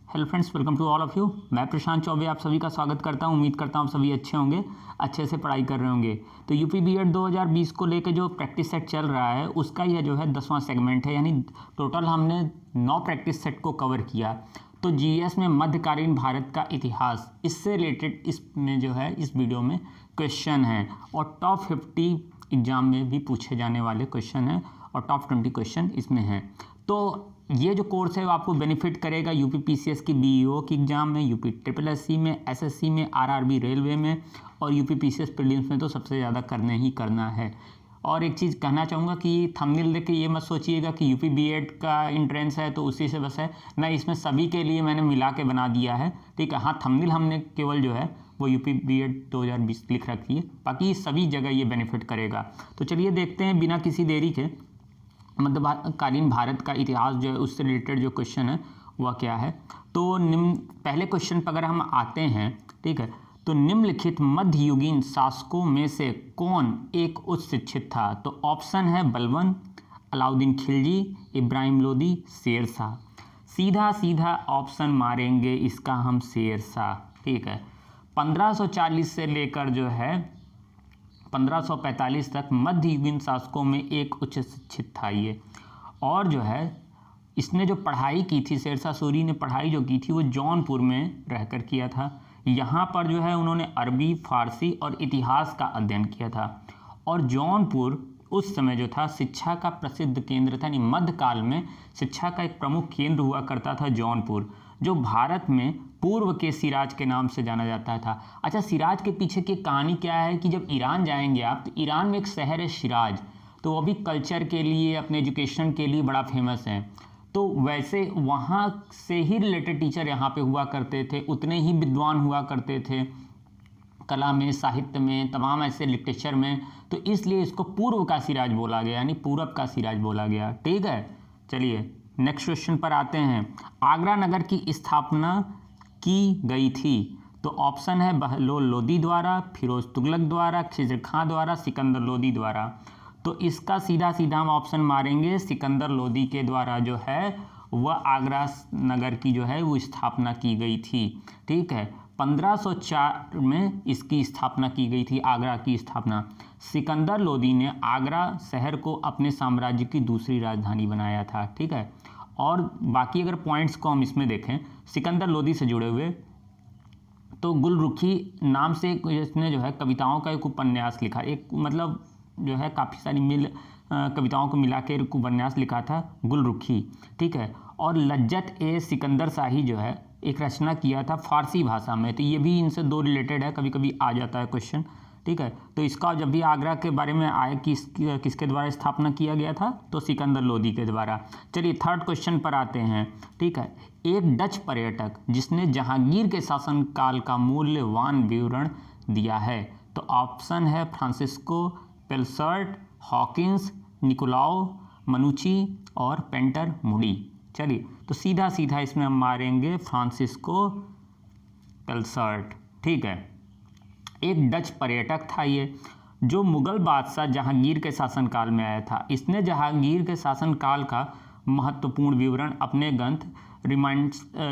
Hello friends, welcome to all of you. मैं प्रशांत चौबे आप सभी का स्वागत करता हूं। उम्मीद करता हूं सभी अच्छे होंगे, अच्छे से पढ़ाई कर रहे होंगे। तो यूपी बीएड 2020 को लेकर जो प्रैक्टिस सेट चल रहा है उसका यह जो है 10वां सेगमेंट है, यानी टोटल हमने 9 प्रैक्टिस सेट को कवर किया। तो जीएस में मध्यकालीन भारत का इतिहास, इससे रिलेटेड इसमें जो है इस वीडियो में क्वेश्चन है और टॉप 50 एग्जाम में भी पूछे जाने वाले क्वेश्चन हैं और टॉप 20 क्वेश्चन इसमें हैं। तो ये जो कोर्स है वो आपको बेनिफिट करेगा यूपी पीसीएस की बीईओ की एग्जाम में, यूपी ट्रिपल एससी में, एसएससी में, आरआरबी रेलवे में और यूपी पीसीएस प्रीलिम्स में तो सबसे ज़्यादा करना ही करना है। और एक चीज़ कहना चाहूँगा कि थंबनेल देख के ये मत सोचिएगा कि यूपी बीएड का एंट्रेंस है तो उसी से बस है, नहीं, इसमें सभी के लिए मैंने मिला के बना दिया है। ठीक है, हाँ, थंबनेल हमने केवल जो है वो यूपी बीएड 2020 लिख रखी है, बाकी सभी जगह ये बेनिफिट करेगा। तो चलिए देखते हैं बिना किसी देरी के मध्यकालीन भारत का इतिहास जो है उससे रिलेटेड जो क्वेश्चन है वह क्या है। तो पहले क्वेश्चन पर अगर हम आते हैं, ठीक है, तो निम्नलिखित मध्ययुगीन शासकों में से कौन एक उच्च शिक्षित था? तो ऑप्शन है बलबन, अलाउद्दीन खिलजी, इब्राहिम लोदी, शेर शाह। सीधा सीधा ऑप्शन मारेंगे इसका हम, शेर शाह। ठीक है, 1540 से लेकर जो है 1545 तक मध्ययुगीन शासकों में एक उच्च शिक्षित था ये। और जो है इसने जो पढ़ाई की थी, शेरशाह सूरी ने पढ़ाई जो की थी वो जौनपुर में रहकर किया था। यहाँ पर जो है उन्होंने अरबी, फारसी और इतिहास का अध्ययन किया था। और जौनपुर उस समय जो था शिक्षा का प्रसिद्ध केंद्र था, यानी मध्यकाल में शिक्षा का एक प्रमुख केंद्र हुआ करता था जौनपुर, जो भारत में पूर्व के सिराज के नाम से जाना जाता था। अच्छा, सिराज के पीछे की कहानी क्या है कि जब ईरान जाएंगे आप, तो ईरान में एक शहर है शिराज, तो वो भी कल्चर के लिए, अपने एजुकेशन के लिए बड़ा फेमस है। तो वैसे वहाँ से ही रिलेटेड टीचर यहाँ पे हुआ करते थे, उतने ही विद्वान हुआ करते थे कला में, साहित्य में, तमाम ऐसे लिटरेचर में। तो इसलिए इसको पूर्व का सिराज बोला गया, यानी पूरब का सिराज बोला गया। ठीक है, चलिए नेक्स्ट क्वेश्चन पर आते हैं। आगरा नगर की स्थापना की गई थी? तो ऑप्शन है बहलोल लोदी द्वारा, फिरोज तुगलक द्वारा, खिज़र खां द्वारा, सिकंदर लोदी द्वारा। तो इसका सीधा सीधा हम ऑप्शन मारेंगे, सिकंदर लोदी के द्वारा जो है वह आगरा नगर की जो है वो स्थापना की गई थी। ठीक है, 1504 में इसकी स्थापना की गई थी, आगरा की स्थापना। सिकंदर लोदी ने आगरा शहर को अपने साम्राज्य की दूसरी राजधानी बनाया था। ठीक है, और बाकी अगर पॉइंट्स को हम इसमें देखें सिकंदर लोदी से जुड़े हुए, तो गुलरुखी नाम से इसने जो है कविताओं का एक उपन्यास लिखा, एक मतलब जो है काफ़ी सारी कविताओं को मिला के एक उपन्यास लिखा था गुलरुखी। ठीक है, और लज्जत ए सिकंदर शाही जो है एक रचना किया था फारसी भाषा में। तो ये भी इनसे दो रिलेटेड है, कभी कभी आ जाता है क्वेश्चन। ठीक है, तो इसका जब भी आगरा के बारे में आए कि किसके द्वारा स्थापना किया गया था, तो सिकंदर लोदी के द्वारा। चलिए थर्ड क्वेश्चन पर आते हैं। ठीक है, एक डच पर्यटक जिसने जहांगीर के शासनकाल का मूल्यवान विवरण दिया है। तो ऑप्शन है फ्रांसिस्को पेल्सर्ट, हॉकिंस, निकोलाओ मनुची और पेंटर मुडी। चलिए तो सीधा सीधा इसमें हम मारेंगे फ्रांसिस्को पेल्सर्ट। ठीक है, एक डच पर्यटक था ये, जो मुगल बादशाह जहांगीर के शासनकाल में आया था। इसने जहांगीर के शासनकाल का महत्वपूर्ण विवरण अपने ग्रंथ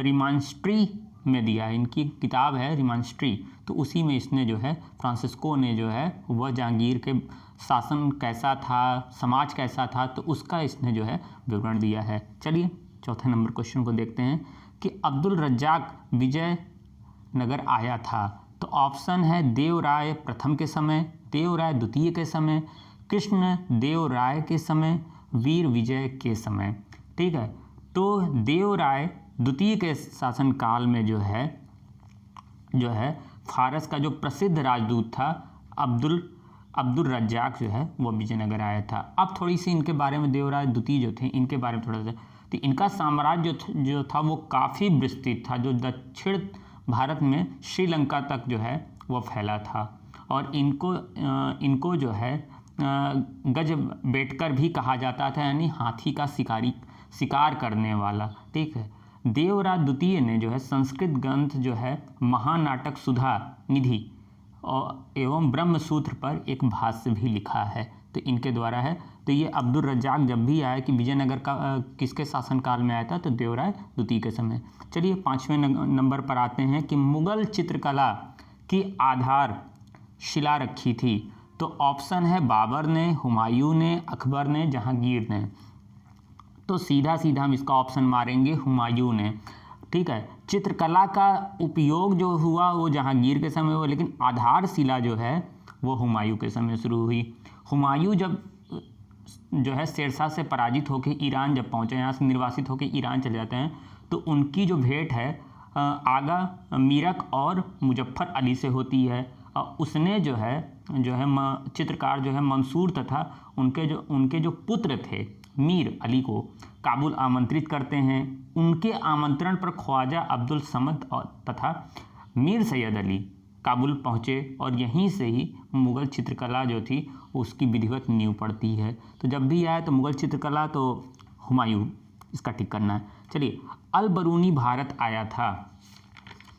रिमांस्ट्री में दिया है। इनकी किताब है रिमांस्ट्री, तो उसी में इसने जो है फ्रांसिस्को ने जो है वह जहांगीर के शासन कैसा था, समाज कैसा था, तो उसका इसने जो है विवरण दिया है। चलिए चौथे नंबर क्वेश्चन को देखते हैं कि अब्दुल रज्जाक विजयनगर आया था। तो ऑप्शन है देवराय प्रथम के समय, देवराय द्वितीय के समय, कृष्ण देव राय के समय, वीर विजय के समय। ठीक है, तो देवराय द्वितीय के शासनकाल में जो है फारस का जो प्रसिद्ध राजदूत था अब्दुल रज्जाक जो है वो विजयनगर आया था। अब थोड़ी सी इनके बारे में, देवराय द्वितीय जो थे इनके बारे में थोड़ा सा, तो इनका साम्राज्य जो था वो काफ़ी विस्तृत था, जो दक्षिण भारत में श्रीलंका तक जो है वो फैला था। और इनको जो है गज बेटकर भी कहा जाता था, यानी हाथी का शिकार करने वाला। ठीक है, देवराय द्वितीय ने जो है संस्कृत ग्रंथ जो है महानाटक सुधा निधि एवं ब्रह्मसूत्र पर एक भाष्य भी लिखा है। तो इनके द्वारा है। तो ये अब्दुल रज्जाक जब भी आया कि विजयनगर का किसके शासनकाल में आया था, तो देवराय द्वितीय के समय। चलिए 5वें नंबर पर आते हैं कि मुगल चित्रकला की आधार शिला रखी थी। तो ऑप्शन है बाबर ने, हुमायूं ने, अकबर ने, जहांगीर ने। तो सीधा सीधा हम इसका ऑप्शन मारेंगे हुमायूं ने। ठीक है, चित्रकला का उपयोग जो हुआ वो जहांगीर के समय हुआ, लेकिन आधारशिला जो है वो हुमायूं के समय शुरू हुई। हुमायूं जब जो है शेरशाह से पराजित होकर ईरान जब पहुंचे, यहाँ से निर्वासित होकर ईरान चले जाते हैं, तो उनकी जो भेंट है आगा मीरक और मुजफ्फर अली से होती है। उसने जो है चित्रकार जो है मंसूर तथा उनके जो पुत्र थे मीर अली को काबुल आमंत्रित करते हैं। उनके आमंत्रण पर ख्वाजा अब्दुल समद तथा मीर सैयद अली काबुल पहुँचे और यहीं से ही मुग़ल चित्रकला जो थी उसकी विधिवत नींव पड़ती है। तो जब भी आए तो मुग़ल चित्रकला तो हुमायूं, इसका टिक करना है। चलिए, अल बरूनी भारत आया था।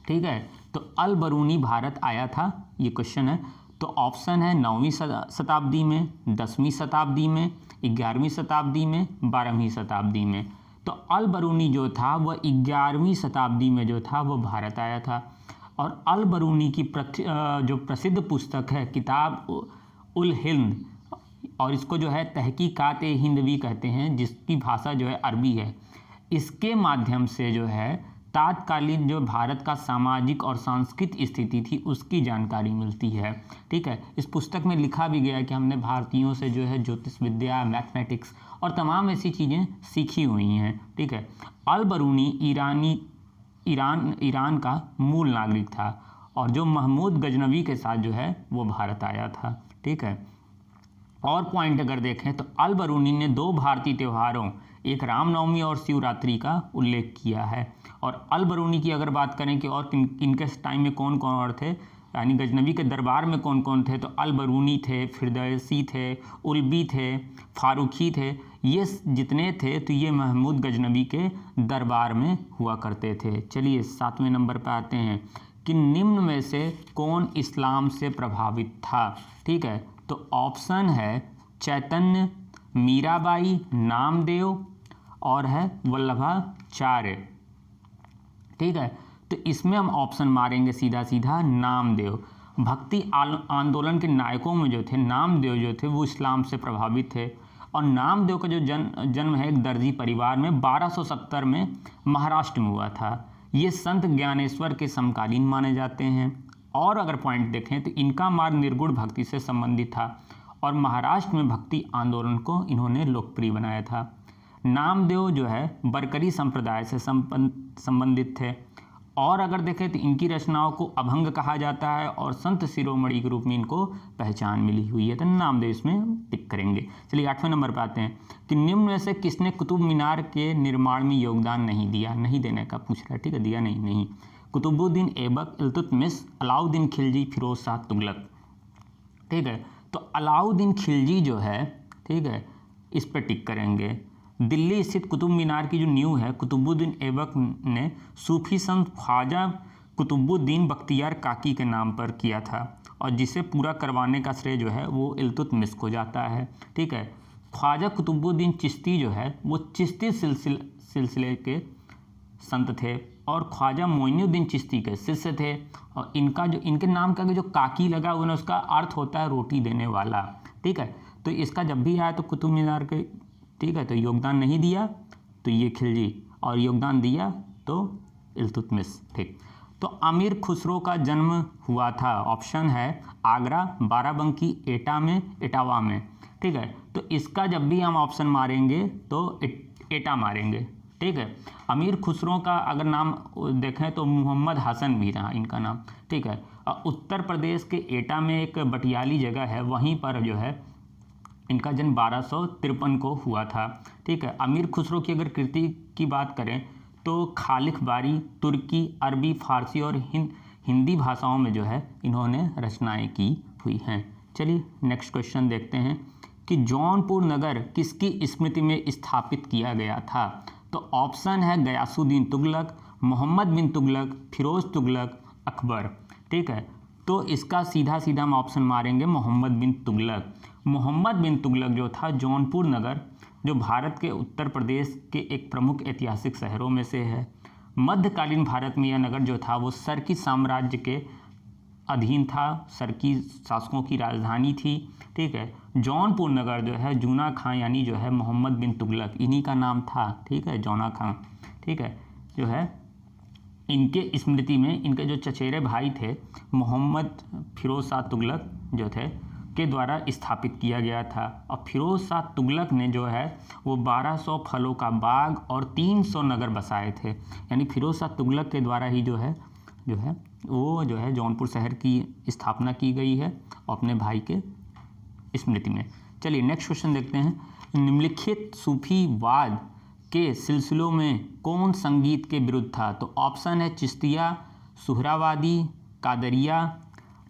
ठीक है, तो अल बरूनी भारत आया था, ये क्वेश्चन है। तो ऑप्शन है 9वीं शताब्दी में, 10वीं शताब्दी में, 11वीं शताब्दी में, 12वीं शताब्दी में। तो अल बरूनी जो था वह 11वीं शताब्दी में जो था वो भारत आया था। और अल बरूनी की जो प्रसिद्ध पुस्तक है किताब उल हिंद, और इसको जो है तहकीकात हिंद भी कहते हैं, जिसकी भाषा जो है अरबी है, इसके माध्यम से जो है तात्कालीन जो भारत का सामाजिक और सांस्कृतिक स्थिति थी उसकी जानकारी मिलती है। ठीक है, इस पुस्तक में लिखा भी गया है कि हमने भारतीयों से जो है ज्योतिष विद्या, मैथमेटिक्स और तमाम ऐसी चीज़ें सीखी हुई हैं। ठीक है, अल बरूनी ईरान का मूल नागरिक था और जो महमूद गजनवी के साथ जो है वो भारत आया था। ठीक है, और पॉइंट अगर देखें तो अल बरूनी ने 2 भारतीय त्योहारों, एक रामनवमी और शिवरात्रि का उल्लेख किया है। और अल बरूनी की अगर बात करें कि और इनके टाइम में कौन कौन और थे, यानी गजनवी के दरबार में कौन कौन थे, तो अल बरूनी थे, फिरदौसी थे, उल्बी थे, फारूकी थे, ये जितने थे तो ये महमूद गजनवी के दरबार में हुआ करते थे। चलिए 7वें नंबर पर आते हैं कि निम्न में से कौन इस्लाम से प्रभावित था। ठीक है, तो ऑप्शन है चैतन्य, मीराबाई, नामदेव और है वल्लभाचार्य। ठीक है, तो इसमें हम ऑप्शन मारेंगे सीधा सीधा नामदेव। भक्ति आंदोलन के नायकों में जो थे नामदेव जो थे वो इस्लाम से प्रभावित थे। और नामदेव का जो जन्म है एक दर्जी परिवार में 1270 में महाराष्ट्र में हुआ था। ये संत ज्ञानेश्वर के समकालीन माने जाते हैं। और अगर पॉइंट देखें तो इनका मार्ग निर्गुण भक्ति से संबंधित था और महाराष्ट्र में भक्ति आंदोलन को इन्होंने लोकप्रिय बनाया था। नामदेव जो है बरकरी संप्रदाय से संबंधित थे। और अगर देखें तो इनकी रचनाओं को अभंग कहा जाता है और संत शिरोमणि के रूप में इनको पहचान मिली हुई है, तो नामदेव इसमें टिक करेंगे। चलिए 8वें नंबर पर आते हैं कि निम्न में से किसने कुतुब मीनार के निर्माण में योगदान नहीं दिया। नहीं देने का पूछ रहा है, ठीक है, दिया नहीं। कुतुबुद्दीन ऐबक, इल्तुतमिश, अलाउद्दीन खिलजी, फिरोज शाह तुगलक। ठीक है, तो अलाउद्दीन खिलजी जो है, ठीक है, इस पर टिक करेंगे। दिल्ली स्थित कुतुब मीनार की जो नींव है कुतुबुद्दीन ऐबक ने सूफी संत ख्वाजा कुतुबुद्दीन बख्तियार काकी के नाम पर किया था और जिसे पूरा करवाने का श्रेय जो है वो इल्तुतमिश को जाता है। ठीक है, ख्वाजा कुतुबुद्दीन चिश्ती जो है वो चिश्ती सिलसिले के संत थे और ख्वाजा मोइनुद्दीन चिश्ती के शिष्य थे। और इनके नाम का जो काकी लगा हुआ है उसका अर्थ होता है रोटी देने वाला। ठीक है, तो इसका जब भी आया तो कुतुब मीनार के, ठीक है, तो योगदान नहीं दिया तो ये खिलजी, और योगदान दिया तो इल्तुतमिश। ठीक, तो अमीर खुसरो का जन्म हुआ था। ऑप्शन है आगरा, बाराबंकी, एटावा में। ठीक है, तो इसका जब भी हम ऑप्शन मारेंगे तो एटा मारेंगे। ठीक है, अमीर खुसरो का अगर नाम देखें तो मोहम्मद हसन भी था इनका नाम। ठीक है, उत्तर प्रदेश के एटा में एक बटियाली जगह है, वहीं पर जो है इनका जन्म 1253 को हुआ था। ठीक है, अमीर खुसरो की अगर कृति की बात करें तो खालिक बारी, तुर्की, अरबी, फारसी और हिंदी भाषाओं में जो है इन्होंने रचनाएं की हुई हैं। चलिए नेक्स्ट क्वेश्चन देखते हैं कि जौनपुर नगर किसकी स्मृति में स्थापित किया गया था। तो ऑप्शन है गयासुद्दीन तुगलक, मोहम्मद बिन तुगलक, फिरोज तुगलक, अकबर। ठीक है, तो इसका सीधा सीधा हम ऑप्शन मारेंगे मोहम्मद बिन तुगलक। मोहम्मद बिन तुगलक जो था जौनपुर नगर, जो भारत के उत्तर प्रदेश के एक प्रमुख ऐतिहासिक शहरों में से है। मध्यकालीन भारत में यह नगर जो था वो सरकी साम्राज्य के अधीन था, सरकी शासकों की राजधानी थी। ठीक है, जौनपुर नगर जो है जूना खां यानी जो है मोहम्मद बिन तुगलक इन्हीं का नाम था। ठीक है, जौना खां। ठीक है, जो है इनके स्मृति में इनके जो चचेरे भाई थे मोहम्मद फिरोज शाह तुगलक जो थे के द्वारा स्थापित किया गया था। और फिरोज शाह तुगलक ने जो है वो 1200 फलों का बाग और 300 नगर बसाए थे। यानी फिरोज शाह तुगलक के द्वारा ही जो है वो जो है जौनपुर शहर की स्थापना की गई है अपने भाई के स्मृति में। चलिए नेक्स्ट क्वेश्चन देखते हैं। निम्नलिखित सूफीवाद के सिलसिलों में कौन संगीत के विरुद्ध था? तो ऑप्शन है चिश्तिया, सुहरावादी, कादरिया,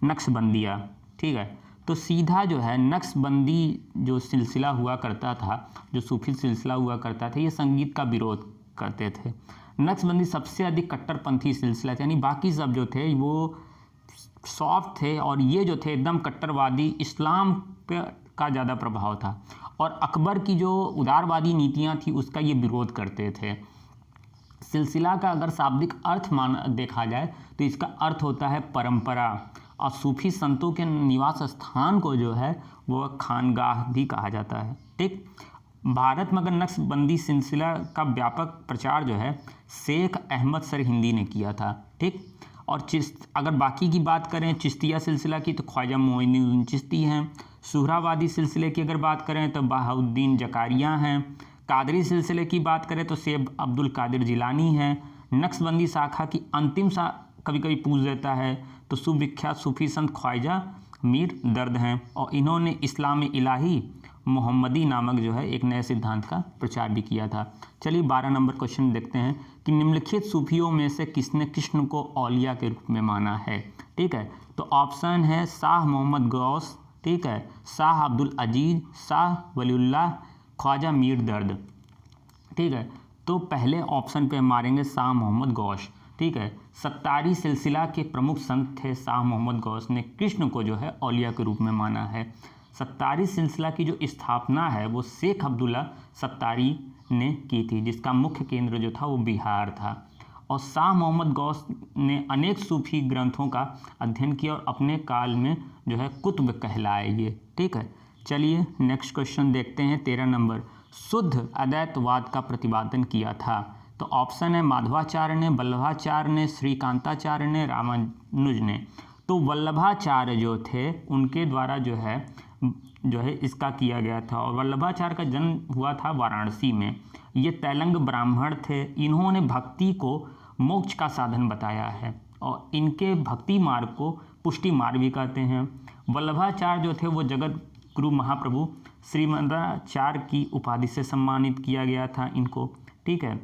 नक्शबंदिया। ठीक है, तो सीधा जो है नक्शबंदी जो सिलसिला हुआ करता था, जो सूफी सिलसिला हुआ करता था, ये संगीत का विरोध करते थे। नक्शबंदी सबसे अधिक कट्टरपंथी सिलसिला था, यानी बाकी सब जो थे वो सॉफ्ट थे और ये जो थे एकदम कट्टरवादी, इस्लाम पे का ज़्यादा प्रभाव था और अकबर की जो उदारवादी नीतियाँ थी उसका ये विरोध करते थे। सिलसिला का अगर शाब्दिक अर्थ देखा जाए तो इसका अर्थ होता है परंपरा, और सूफी संतों के निवास स्थान को जो है वो खानगाह भी कहा जाता है। ठीक, भारत में अगर नक्शबंदी सिलसिला का व्यापक प्रचार जो है शेख अहमद सरहिंदी ने किया था। ठीक, और अगर बाकी की बात करें चिश्तिया सिलसिला की तो ख्वाजा मोइनुद्दीन चिश्ती हैं। सुहरावादी सिलसिले की अगर बात करें तो बहाउद्दीन जकारिया हैं। कादरी सिलसिले की बात करें तो सैयद अब्दुल कादिर जिलानी हैं। नक्शबंदी शाखा की अंतिम कभी कभी पूछ देता है तो सुविख्यात सूफी संत ख्वाजा मीर दर्द हैं और इन्होंने इस्लाम इलाही मोहम्मदी नामक जो है एक नए सिद्धांत का प्रचार भी किया था। चलिए 12 नंबर क्वेश्चन देखते हैं कि निम्नलिखित सूफियों में से किसने कृष्ण को औलिया के रूप में माना है? ठीक है, तो ऑप्शन है शाह मोहम्मद गौस, ठीक है, शाह अब्दुल अजीज, शाह वलीउल्लाह, ख्वाजा मीर दर्द। ठीक है, तो पहले ऑप्शन पे मारेंगे शाह मोहम्मद गौस। ठीक है, सत्तारी सिलसिला के प्रमुख संत थे शाह मोहम्मद गौस ने कृष्ण को जो है औलिया के रूप में माना है। सत्तारी सिलसिला की जो स्थापना है वो शेख अब्दुल्ला सत्तारी ने की थी, जिसका मुख्य केंद्र जो था वो बिहार था। और शाह मोहम्मद गौस ने अनेक सूफी ग्रंथों का अध्ययन किया और अपने काल में जो है कुतुब कहलाए ये। ठीक है, चलिए नेक्स्ट क्वेश्चन देखते हैं 13 नंबर। शुद्ध अद्वैतवाद का प्रतिपादन किया था? तो ऑप्शन है माधवाचार्य ने, वल्लभाचार्य ने, श्रीकांताचार्य ने, रामानुज ने। तो वल्लभाचार्य जो थे उनके द्वारा जो है इसका किया गया था और वल्लभाचार्य का जन्म हुआ था वाराणसी में। ये तैलंग ब्राह्मण थे। इन्होंने भक्ति को मोक्ष का साधन बताया है और इनके भक्ति मार्ग को पुष्टि मार्ग भी कहते हैं। वल्लभाचार्य जो थे वो जगत गुरु महाप्रभु श्रीमदाचार्य की उपाधि से सम्मानित किया गया था इनको। ठीक है,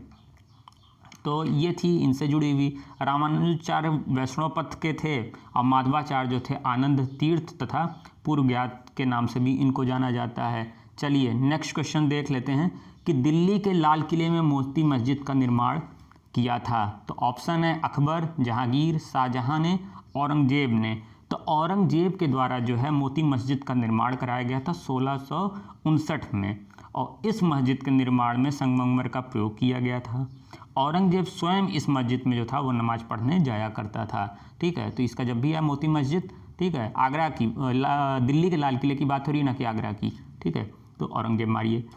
तो ये थी इनसे जुड़ी हुई। रामानुजाचार्य वैष्णव पथ के थे और माधवाचार्य जो थे आनंद तीर्थ तथा पूर्व ज्ञात के नाम से भी इनको जाना जाता है। चलिए नेक्स्ट क्वेश्चन देख लेते हैं कि दिल्ली के लाल किले में मोती मस्जिद का निर्माण किया था? तो ऑप्शन है अकबर, जहांगीर, शाहजहां ने, औरंगजेब ने। तो औरंगजेब के द्वारा जो है मोती मस्जिद का निर्माण कराया गया था 1659 में और इस मस्जिद के निर्माण में संगमरमर का प्रयोग किया गया था। औरंगजेब स्वयं इस मस्जिद में जो था वो नमाज पढ़ने जाया करता था। ठीक है, तो इसका जब भी है मोती मस्जिद, ठीक है, आगरा की दिल्ली के लाल किले की बात हो रही ना कि आगरा की। ठीक है, तो औरंगजेब मारिए।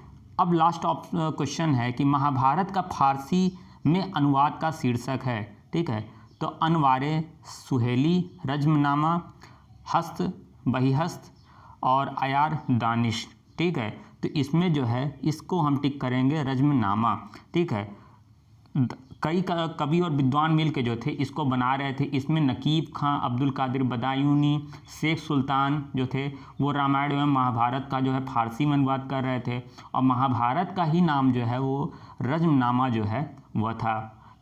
अब लास्ट क्वेश्चन है कि महाभारत का फारसी में अनुवाद का शीर्षक है। ठीक है, तो अनवारे सुहेली, रज्मनामा, हस्त बहिहस्त और अयार दानिश। ठीक है, तो इसमें जो है इसको हम टिक करेंगे रज्मनामा। ठीक है, कई कवि और विद्वान मिल के जो थे इसको बना रहे थे। इसमें नकीब खां, अब्दुल कादिर बदायूनी, शेख सुल्तान जो थे वो रामायण एवं महाभारत का जो है फारसी में अनुवाद कर रहे थे और महाभारत का ही नाम जो है वो रज्मनामा जो है वह था।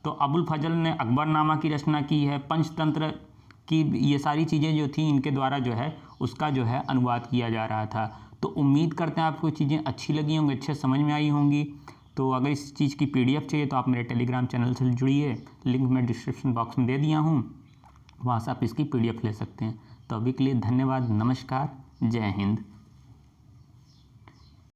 तो अबुल फजल ने अकबरनामा की रचना की है। पंचतंत्र की ये सारी चीज़ें जो थी इनके द्वारा जो है उसका जो है अनुवाद किया जा रहा था। तो उम्मीद करते हैं आपको चीज़ें अच्छी लगी होंगी, अच्छे समझ में आई होंगी। तो अगर इस चीज़ की PDF चाहिए तो आप मेरे टेलीग्राम चैनल से जुड़िए, लिंक मैं डिस्क्रिप्शन बॉक्स में दे दिया हूँ। वहाँ से आप इसकी PDF ले सकते हैं। तो अभी के लिए धन्यवाद, नमस्कार, जय हिंद।